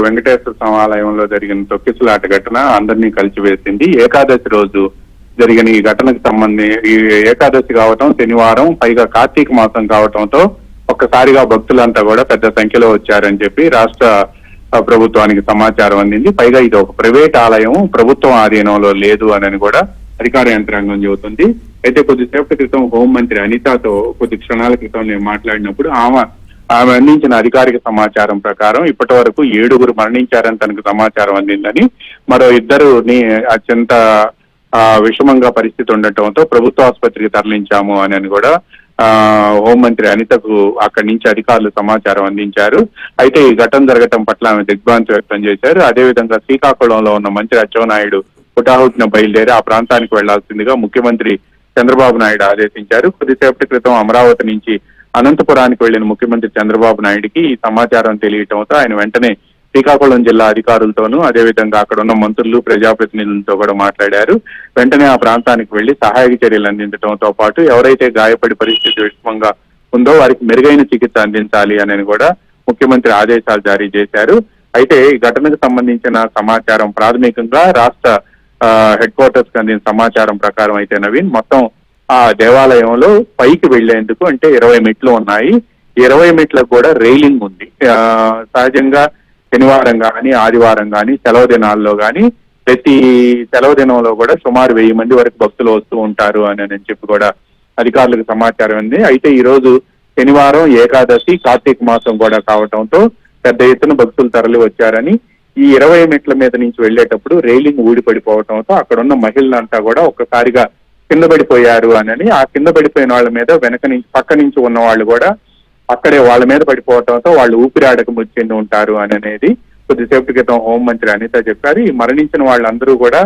వెంకటేశ్వర స్వామి ఆలయంలో జరిగిన తొక్కిసలాట ఘటన అందరినీ కలిసివేసింది. ఏకాదశి రోజు జరిగిన ఈ ఘటనకు సంబంధించి ఏకాదశి కావటం శనివారం, పైగా కార్తీక మాసం కావటంతో ఒక్కసారిగా భక్తులంతా కూడా పెద్ద సంఖ్యలో వచ్చారని చెప్పి రాష్ట్ర ప్రభుత్వానికి సమాచారం అందింది. పైగా ఇది ఒక ప్రైవేట్ ఆలయం, ప్రభుత్వం ఆధీనంలో లేదు అని కూడా అధికార యంత్రాంగం చెబుతుంది. అయితే కొద్దిసేపటి క్రితం హోంమంత్రి అనితతో కొద్ది క్షణాల క్రితం నేను మాట్లాడినప్పుడు ఆమె అందించిన అధికారిక సమాచారం ప్రకారం ఇప్పటి వరకు 7 మరణించారని తనకు సమాచారం అందిందని, మరో 2 అత్యంత విషమంగా పరిస్థితి ఉండటంతో ప్రభుత్వ ఆసుపత్రికి తరలించాము అని కూడా హోంమంత్రి అనితకు అక్కడి నుంచి అధికారులు సమాచారం అందించారు. అయితే ఈ ఘటన జరగటం పట్ల ఆమె దిగ్భ్రాంతి వ్యక్తం చేశారు. అదేవిధంగా శ్రీకాకుళంలో ఉన్న మంత్రి అచ్చెన్నాయుడు హుటాహుటిన బయలుదేరి ఆ ప్రాంతానికి వెళ్లాల్సిందిగా ముఖ్యమంత్రి చంద్రబాబు నాయుడు ఆదేశించారు. కొద్దిసేపటి క్రితం అమరావతి నుంచి అనంతపురానికి వెళ్లిన ముఖ్యమంత్రి చంద్రబాబు నాయుడికి ఈ సమాచారం తెలియటంతో ఆయన వెంటనే శ్రీకాకుళం జిల్లా అధికారులతోనూ అదేవిధంగా అక్కడ ఉన్న మంత్రులు, ప్రజాప్రతినిధులతో కూడా మాట్లాడారు. వెంటనే ఆ ప్రాంతానికి వెళ్లి సహాయక చర్యలు అందించడంతో పాటు ఎవరైతే గాయపడి పరిస్థితి విషమంగా ఉందో వారికి మెరుగైన చికిత్స అందించాలి అని కూడా ముఖ్యమంత్రి ఆదేశాలు జారీ చేశారు. అయితే ఈ ఘటనకు సంబంధించిన సమాచారం ప్రాథమికంగా రాష్ట్ర హెడ్ క్వార్టర్స్ కి అందిన సమాచారం ప్రకారం అయితే నవీన్, మొత్తం ఆ దేవాలయంలో పైకి వెళ్లేందుకు అంటే 20 మెట్లు ఉన్నాయి. 20 మెట్లకు కూడా రైలింగ్ ఉంది. సహజంగా శనివారం కానీ, ఆదివారం కానీ, సెలవు దినాల్లో కానీ ప్రతి సెలవు దినంలో కూడా సుమారు 1000 మంది వరకు భక్తులు వస్తూ ఉంటారు అని చెప్పి కూడా అధికారులకు సమాచారం ఉంది. అయితే ఈ రోజు శనివారం, ఏకాదశి, కార్తీక మాసం కూడా కావటంతో పెద్ద ఎత్తున భక్తులు తరలి వచ్చారని, ఈ 20 మెట్ల మీద నుంచి వెళ్లేటప్పుడు రైలింగ్ ఊడిపడిపోవటంతో అక్కడ ఉన్న మహిళలంతా కూడా ఒక్కసారిగా కింద పడిపోయారు అని, ఆ కింద పడిపోయిన వాళ్ళ మీద వెనక నుంచి పక్క నుంచి ఉన్న వాళ్ళు కూడా అక్కడే వాళ్ళ మీద పడిపోవటంతో వాళ్ళు ఊపిరాడక మృతి చెంది ఉంటారు అనేది కొద్దిసేపటి క్రితం హోంమంత్రి అనిత చెప్పారు. ఈ మరణించిన వాళ్ళందరూ కూడా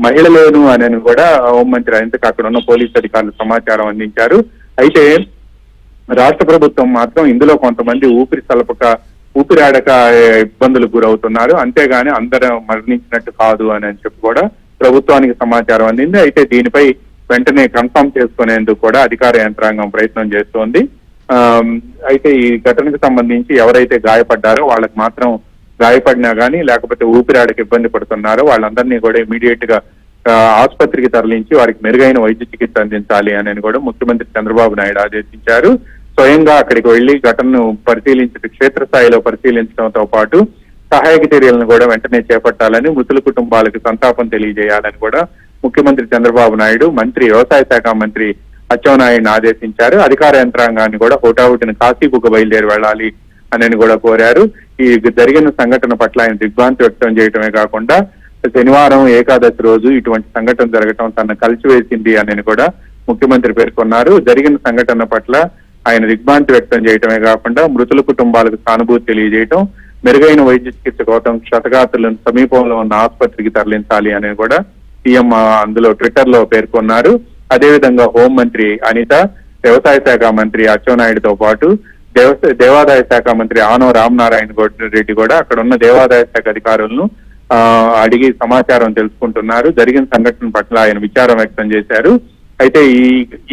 మహిళలేను అని కూడా హోంమంత్రి అనితకు అక్కడ ఉన్న పోలీసు అధికారులు సమాచారం అందించారు. అయితే రాష్ట్ర ప్రభుత్వం మాత్రం ఇందులో కొంతమంది ఊపిరాడక ఇబ్బందులకు గురవుతున్నారు, అంతేగాని అందరూ మరణించినట్టు కాదు అని చెప్పి కూడా ప్రభుత్వానికి సమాచారం అందింది. అయితే దీనిపై వెంటనే కన్ఫర్మ్ చేసుకునేందుకు కూడా అధికార యంత్రాంగం ప్రయత్నం చేస్తోంది. అయితే ఈ ఘటనకు సంబంధించి ఎవరైతే గాయపడ్డారో వాళ్ళకి మాత్రం గాయపడినా కానీ లేకపోతే ఊపిరాడకి ఇబ్బంది పడుతున్నారో వాళ్ళందరినీ కూడా ఇమీడియట్ గా ఆసుపత్రికి తరలించి వారికి మెరుగైన వైద్య చికిత్స అందించాలి అని కూడా ముఖ్యమంత్రి చంద్రబాబు నాయుడు ఆదేశించారు. స్వయంగా అక్కడికి వెళ్లి ఘటనను క్షేత్రస్థాయిలో పరిశీలించడంతో పాటు సహాయక చర్యలను కూడా వెంటనే చేపట్టాలని, మృతుల కుటుంబాలకు సంతాపం తెలియజేయాలని కూడా ముఖ్యమంత్రి చంద్రబాబు నాయుడు వ్యవసాయ శాఖ మంత్రి అచ్చెన్నాయుడిని ఆదేశించారు. అధికార యంత్రాంగాన్ని కూడా హుటాహుటిన కాశీబుగ్గ బయలుదేరి వెళ్లాలి అని కూడా కోరారు. ఈ జరిగిన సంఘటన పట్ల ఆయన దిగ్భ్రాంతి వ్యక్తం చేయటమే కాకుండా శనివారం, ఏకాదశి రోజు ఇటువంటి సంఘటన జరగటం తనను కలిసివేసింది అని కూడా ముఖ్యమంత్రి పేర్కొన్నారు. జరిగిన సంఘటన పట్ల ఆయన దిగ్భ్రాంతి వ్యక్తం చేయటమే కాకుండా మృతుల కుటుంబాలకు సానుభూతి తెలియజేయటం, మెరుగైన వైద్య చికిత్స కోసం క్షతగాత్రులను సమీపంలో ఉన్న ఆసుపత్రికి తరలించాలి అని కూడా సీఎం అందులో ట్విట్టర్ లో పేర్కొన్నారు. అదేవిధంగా హోంమంత్రి అనిత, వ్యవసాయ శాఖ మంత్రి అచ్చెన్నాయుడుతో పాటు దేవాదాయ శాఖ మంత్రి ఆనవ రామనారాయణ రెడ్డి కూడా అక్కడ ఉన్న దేవాదాయ శాఖ అధికారులను అడిగి సమాచారం తెలుసుకుంటున్నారు. జరిగిన సంఘటన పట్ల ఆయన విచారం వ్యక్తం చేశారు. అయితే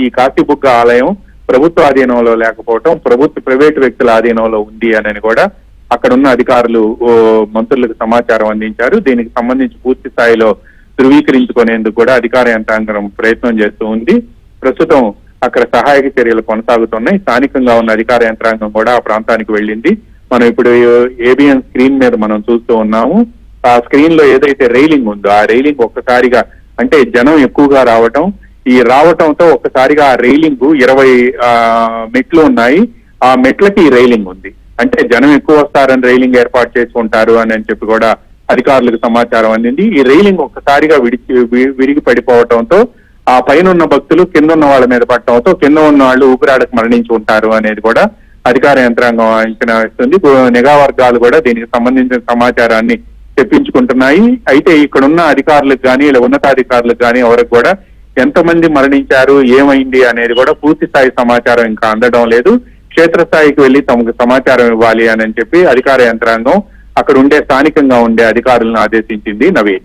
ఈ కాశీబుగ్గ ఆలయం ప్రభుత్వ ఆధీనంలో లేకపోవటం ప్రైవేటు వ్యక్తుల ఆధీనంలో ఉంది అని కూడా అక్కడున్న అధికారులు మంత్రులకు సమాచారం అందించారు. దీనికి సంబంధించి పూర్తి స్థాయిలో ధృవీకరించుకునేందుకు కూడా అధికార యంత్రాంగం ప్రయత్నం చేస్తూ ఉంది. ప్రస్తుతం అక్కడ సహాయక చర్యలు కొనసాగుతున్నాయి. స్థానికంగా ఉన్న అధికార యంత్రాంగం కూడా ఆ ప్రాంతానికి వెళ్ళింది. మనం ఇప్పుడు ఏబిఎన్ స్క్రీన్ మీద మనం చూస్తూ ఉన్నాము. ఆ స్క్రీన్ లో ఏదైతే రైలింగ్ ఉందో ఆ రైలింగ్ ఒక్కసారిగా అంటే జనం ఎక్కువగా రావటంతో ఒక్కసారిగా ఆ రైలింగ్ 20 మెట్లు ఉన్నాయి. ఆ మెట్లకి ఈ రైలింగ్ ఉంది. అంటే జనం ఎక్కువ వస్తారని రైలింగ్ ఏర్పాటు చేసుకుంటారు అని చెప్పి కూడా అధికారులకు సమాచారం అందింది. ఈ రైలింగ్ ఒక్కసారిగా విరిగి పడిపోవటంతో ఆ పైన ఉన్న భక్తులు కింద ఉన్న వాళ్ళ మీద పడటంతో కింద ఉన్న వాళ్ళు ఊపిరాడకు మరణించి ఉంటారు అనేది కూడా అధికార యంత్రాంగం అంచనా వేస్తుంది. నిఘా వర్గాలు కూడా దీనికి సంబంధించిన సమాచారాన్ని తెప్పించుకుంటున్నాయి. అయితే ఇక్కడున్న అధికారులకు కానీ ఇలా ఉన్నతాధికారులకు కానీ ఎవరికి కూడా ఎంతమంది మరణించారు, ఏమైంది అనేది కూడా పూర్తి స్థాయి సమాచారం ఇంకా అందడం లేదు. క్షేత్రస్థాయికి వెళ్లి తమకు సమాచారం ఇవ్వాలి అని చెప్పి అధికార యంత్రాంగం అక్కడ స్థానికంగా ఉండే అధికారులను ఆదేశించింది. నవీన్.